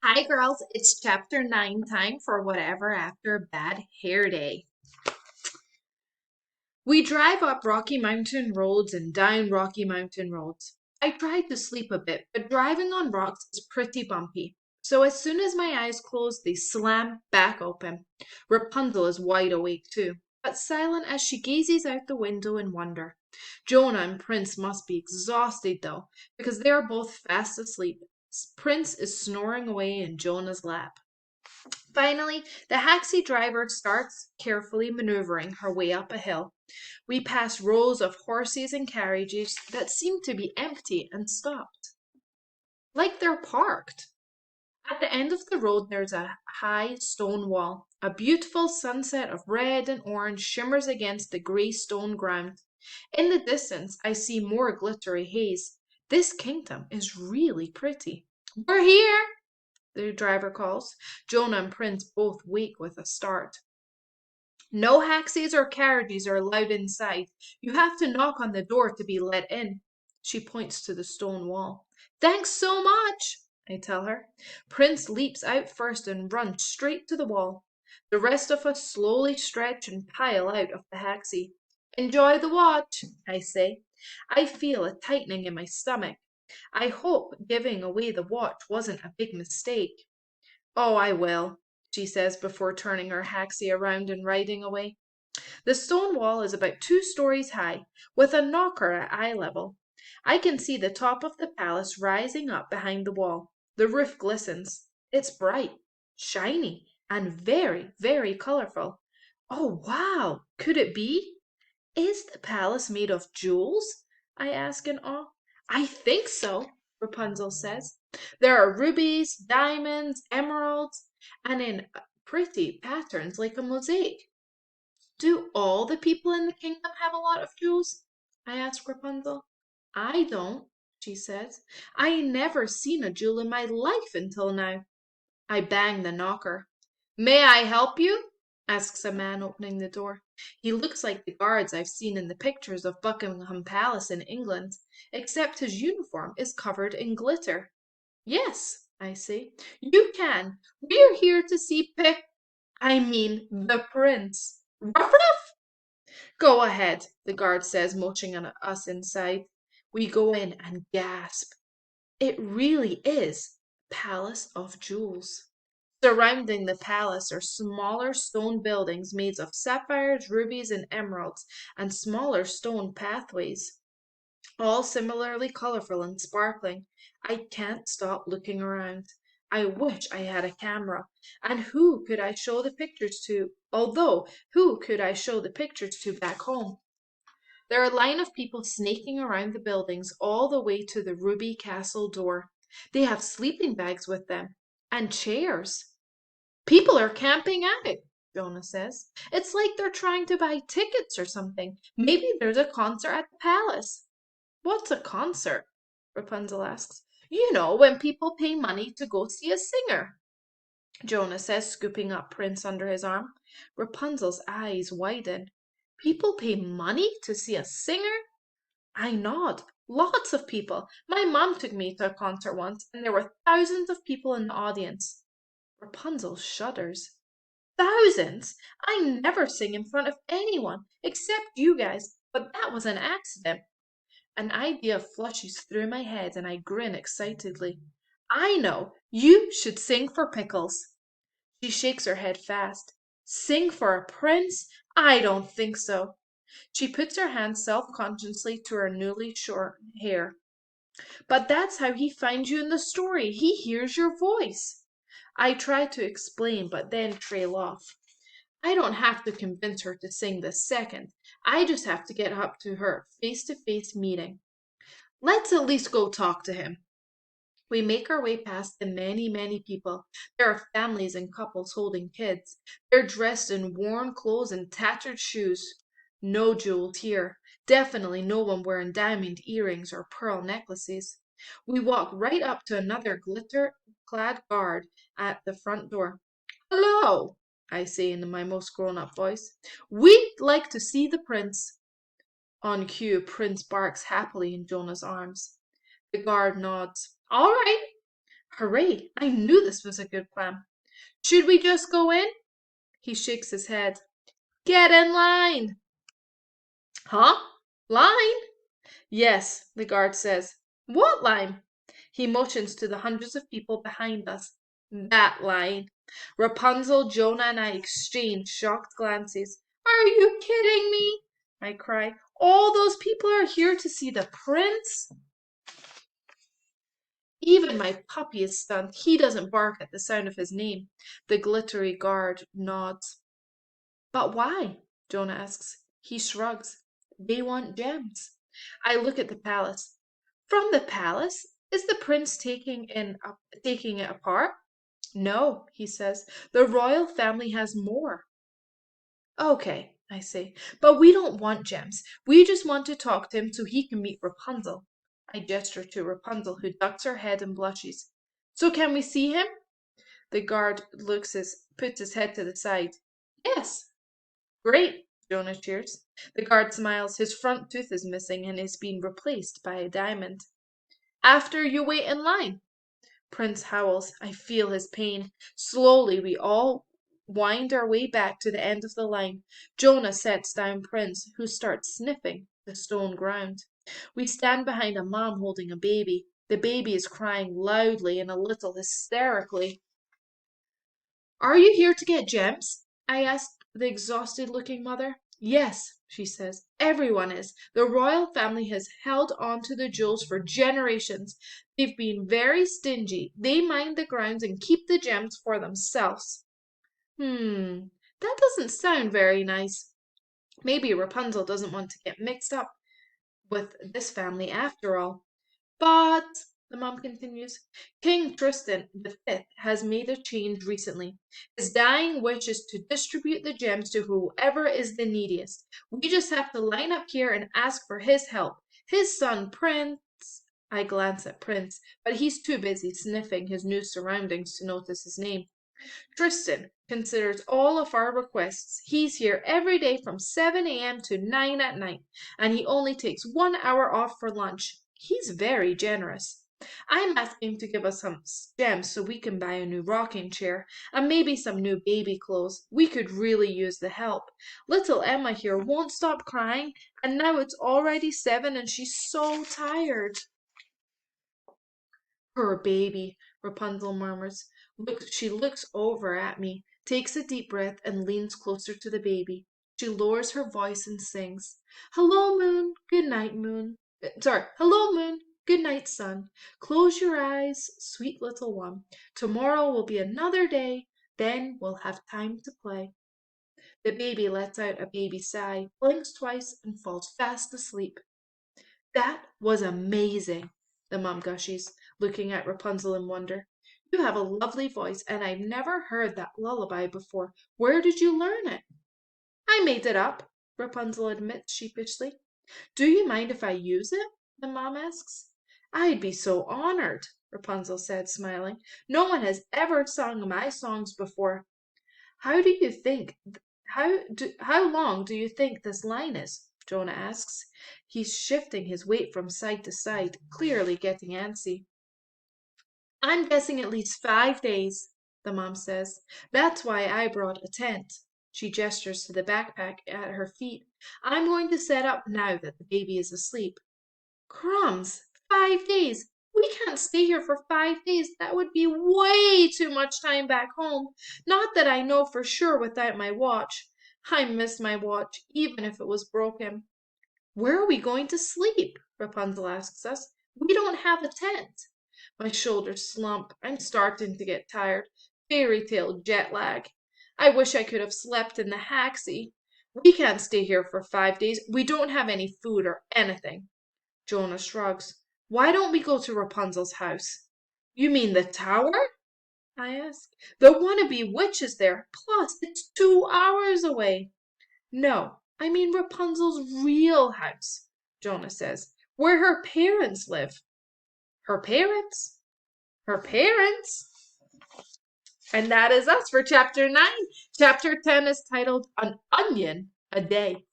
Hi, girls. It's chapter 9 time for whatever after a bad hair day. We drive up Rocky Mountain roads and down Rocky Mountain roads. I tried to sleep a bit, but driving on rocks is pretty bumpy. So as soon as my eyes close, they slam back open. Rapunzel is wide awake too, but silent as she gazes out the window in wonder. Jonah and Prince must be exhausted though, because they are both fast asleep. Prince is snoring away in Jonah's lap. Finally, the taxi driver starts carefully maneuvering her way up a hill. We pass rows of horses and carriages that seem to be empty and stopped, like they're parked. At the end of the road, there's a high stone wall. A beautiful sunset of red and orange shimmers against the grey stone ground. In the distance, I see more glittery haze. This kingdom is really pretty. We're here, the driver calls. Jonah and Prince both wake with a start. No taxis or carriages are allowed inside. You have to knock on the door to be let in. She points to the stone wall. Thanks so much, I tell her. Prince leaps out first and runs straight to the wall. The rest of us slowly stretch and pile out of the taxi. Enjoy the watch, I say. I feel a tightening in my stomach. I hope giving away the watch wasn't a big mistake. Oh, I will, she says before turning her taxi around and riding away. The stone wall is about 2 stories high, with a knocker at eye level. I can see the top of the palace rising up behind the wall. The roof glistens. It's bright, shiny, and very, very colorful. Oh, wow! Could it be? Is the palace made of jewels? I ask in awe. I think so, Rapunzel says. There are rubies, diamonds, emeralds, and in pretty patterns like a mosaic. Do all the people in the kingdom have a lot of jewels? I ask Rapunzel. I don't, she says. I never seen a jewel in my life until now. I bang the knocker. May I help you? Asks a man opening the door. He looks like the guards I've seen in the pictures of Buckingham Palace in England, except his uniform is covered in glitter. Yes, I say. You can. We're here to see I mean, the prince. Ruff, ruff! Go ahead, the guard says, motioning us inside. We go in and gasp. It really is a palace of jewels. Surrounding the palace are smaller stone buildings made of sapphires, rubies, and emeralds, and smaller stone pathways, all similarly colorful and sparkling. I can't stop looking around. I wish I had a camera. And who could I show the pictures to? Although, who could I show the pictures to back home? There are a line of people snaking around the buildings all the way to the Ruby Castle door. They have sleeping bags with them and chairs. People are camping out, Jonah says. It's like they're trying to buy tickets or something. Maybe there's a concert at the palace. What's a concert? Rapunzel asks. You know, when people pay money to go see a singer, Jonah says, scooping up Prince under his arm. Rapunzel's eyes widen. People pay money to see a singer? I nod. Lots of people. My mom took me to a concert once, and there were thousands of people in the audience. Rapunzel shudders. Thousands! I never sing in front of anyone except you guys, but that was an accident. An idea flushes through my head and I grin excitedly. I know! You should sing for Pickles. She shakes her head fast. Sing for a prince? I don't think so. She puts her hand self-consciously to her newly short hair. But that's how he finds you in the story. He hears your voice. I try to explain, but then trail off. I don't have to convince her to sing this second. I just have to get up to her face-to-face meeting. Let's at least go talk to him. We make our way past the many, many people. There are families and couples holding kids. They're dressed in worn clothes and tattered shoes. No jewels here. Definitely no one wearing diamond earrings or pearl necklaces. We walk right up to another glitter-clad guard at the front door. Hello, I say in my most grown-up voice. We'd like to see the prince. On cue, Prince barks happily in Jonah's arms. The guard nods. All right. Hooray! I knew this was a good plan. Should we just go in? He shakes his head. Get in line. Huh? Line? Yes, the guard says. What line? He motions to the hundreds of people behind us. That line. Rapunzel, Jonah, and I exchange shocked glances. Are you kidding me? I cry. All those people are here to see the prince? Even my puppy is stunned. He doesn't bark at the sound of his name. The glittery guard nods. But why? Jonah asks. He shrugs. They want gems. I look at the palace. From the palace? Is the prince taking it apart? No, he says. The royal family has more. Okay, I say. But we don't want gems. We just want to talk to him so he can meet Rapunzel. I gesture to Rapunzel, who ducks her head and blushes. So can we see him? The guard puts his head to the side. Yes. Great, Jonah cheers. The guard smiles. His front tooth is missing and is being replaced by a diamond. After you wait in line. Prince howls. I feel his pain. Slowly, we all wind our way back to the end of the line. Jonah sets down Prince, who starts sniffing the stone ground. We stand behind a mom holding a baby. The baby is crying loudly and a little hysterically. Are you here to get gems? I asked the exhausted-looking mother. Yes, she says. Everyone is. The royal family has held on to the jewels for generations. They've been very stingy. They mine the grounds and keep the gems for themselves. That doesn't sound very nice. Maybe Rapunzel doesn't want to get mixed up with this family after all. But, the mom continues, King Tristan V has made a change recently. His dying wish is to distribute the gems to whoever is the neediest. We just have to line up here and ask for his help. His son, Prince. I glance at Prince, but he's too busy sniffing his new surroundings to notice his name. Tristan considers all of our requests. He's here every day from 7 a.m. to 9 at night, and he only takes 1 hour off for lunch. He's very generous. I'm asking him to give us some gems so we can buy a new rocking chair and maybe some new baby clothes. We could really use the help. Little Emma here won't stop crying, and now it's already 7 and she's so tired. Poor baby, Rapunzel murmurs. She looks over at me, takes a deep breath, and leans closer to the baby. She lowers her voice and sings, Hello, moon. Good night, moon. Hello, moon. Good night, sun. Close your eyes, sweet little one. Tomorrow will be another day. Then we'll have time to play. The baby lets out a baby sigh, blinks twice, and falls fast asleep. That was amazing, the mom gushes, looking at Rapunzel in wonder. You have a lovely voice, and I've never heard that lullaby before. Where did you learn it? I made it up, Rapunzel admits sheepishly. Do you mind if I use it? The mom asks. I'd be so honored, Rapunzel said, smiling. No one has ever sung my songs before. How long do you think this line is? Jonah asks. He's shifting his weight from side to side, clearly getting antsy. I'm guessing at least 5 days, the mom says. That's why I brought a tent. She gestures to the backpack at her feet. I'm going to set up now that the baby is asleep. Crumbs! 5 days! We can't stay here for 5 days. That would be way too much time back home. Not that I know for sure without my watch. I miss my watch, even if it was broken. Where are we going to sleep? Rapunzel asks us. We don't have a tent. My shoulders slump. I'm starting to get tired. Fairy tale jet lag. I wish I could have slept in the haxie. We can't stay here for 5 days. We don't have any food or anything. Jonah shrugs. Why don't we go to Rapunzel's house? You mean the tower? I ask. The wannabe witch is there. Plus, it's 2 hours away. No, I mean Rapunzel's real house, Jonah says, where her parents live. Her parents? Her parents? And that is us for chapter 9. Chapter 10 is titled An Onion a Day.